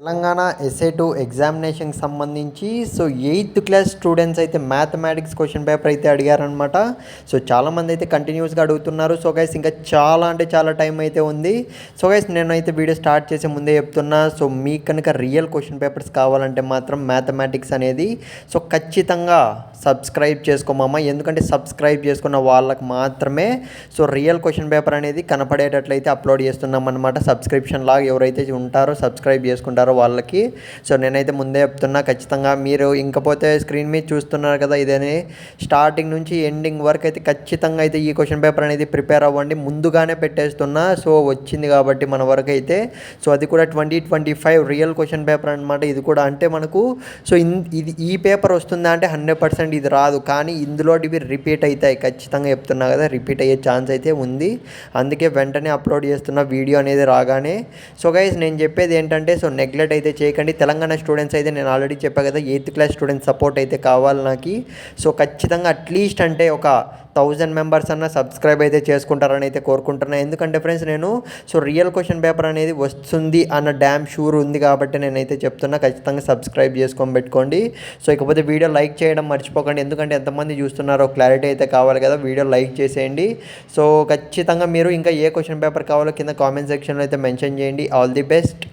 తెలంగాణ ఎస్ఏ2 ఎగ్జామినేషన్కి సంబంధించి eighth class students అయితే mathematics question paper అయితే అడిగారనమాట. చాలామంది అయితే కంటిన్యూస్గా అడుగుతున్నారు. గైస్ ఇంకా చాలా టైం అయితే ఉంది. గైస్ నేనైతే వీడియో స్టార్ట్ చేసే ముందే చెప్తున్నా, మీకు కనుక రియల్ క్వశ్చన్ పేపర్స్ కావాలంటే మాత్రం మ్యాథమెటిక్స్ అనేది ఖచ్చితంగా సబ్స్క్రైబ్ చేసుకోమమ్మా. ఎందుకంటే సబ్స్క్రైబ్ చేసుకున్న వాళ్ళకి మాత్రమే రియల్ క్వశ్చన్ పేపర్ అనేది కనపడేటట్లయితే అప్లోడ్ చేస్తున్నాం అనమాట. సబ్స్క్రిప్షన్ లాగా ఎవరైతే ఉంటారో సబ్స్క్రైబ్ చేసుకుంటారో వాళ్ళకి నేనైతే ముందే చెప్తున్నా, ఖచ్చితంగా మీరు ఇంకపోతే స్క్రీన్ మీద చూస్తున్నారు కదా, ఇదేనే స్టార్టింగ్ నుంచి ఎండింగ్ వరకు అయితే ఖచ్చితంగా అయితే ఈ క్వశ్చన్ పేపర్ అనేది ప్రిపేర్ అవ్వండి. ముందుగానే పెట్టేస్తున్నా, వచ్చింది కాబట్టి మన వరకు అయితే అది కూడా 2025 రియల్ క్వశ్చన్ పేపర్ అనమాట. ఇది కూడా అంటే మనకు ఇది ఈ పేపర్ వస్తుందా అంటే 100% ఇది రాదు, కానీ ఇందులో ఇవి రిపీట్ అవుతాయి. ఖచ్చితంగా చెప్తున్నా కదా, రిపీట్ అయ్యే ఛాన్స్ అయితే ఉంది. అందుకే వెంటనే అప్లోడ్ చేస్తున్న వీడియో అనేది రాగానే. గైస్ నేను చెప్పేది ఏంటంటే నెగ్లెక్ట్ అయితే చేయకండి. తెలంగాణ స్టూడెంట్స్ అయితే నేను ఆల్రెడీ చెప్పా కదా, ఎయిత్ క్లాస్ స్టూడెంట్స్ సపోర్ట్ అయితే కావాలి నాకు. ఖచ్చితంగా అట్లీస్ట్ అంటే ఒక 1000 మెంబర్స్ అన్న సబ్స్క్రైబ్ అయితే చేసుకుంటారని అయితే కోరుకుంటున్నాను. ఎందుకంటే ఫ్రెండ్స్ నేను రియల్ క్వశ్చన్ పేపర్ అనేది వస్తుంది అన్న డ్యామ్ షూర్ ఉంది కాబట్టి నేనైతే చెప్తున్నా, ఖచ్చితంగా సబ్స్క్రైబ్ చేసుకొని పెట్టుకోండి. ఇకపోతే వీడియో లైక్ చేయడం మర్చిపోకండి, ఎందుకంటే ఎంతమంది చూస్తున్నారో క్లారిటీ అయితే కావాలి కదా. వీడియో లైక్ చేసేయండి. ఖచ్చితంగా మీరు ఇంకా ఏ క్వశ్చన్ పేపర్ కావాలో కింద కామెంట్ సెక్షన్లో అయితే మెన్షన్ చేయండి. All the best.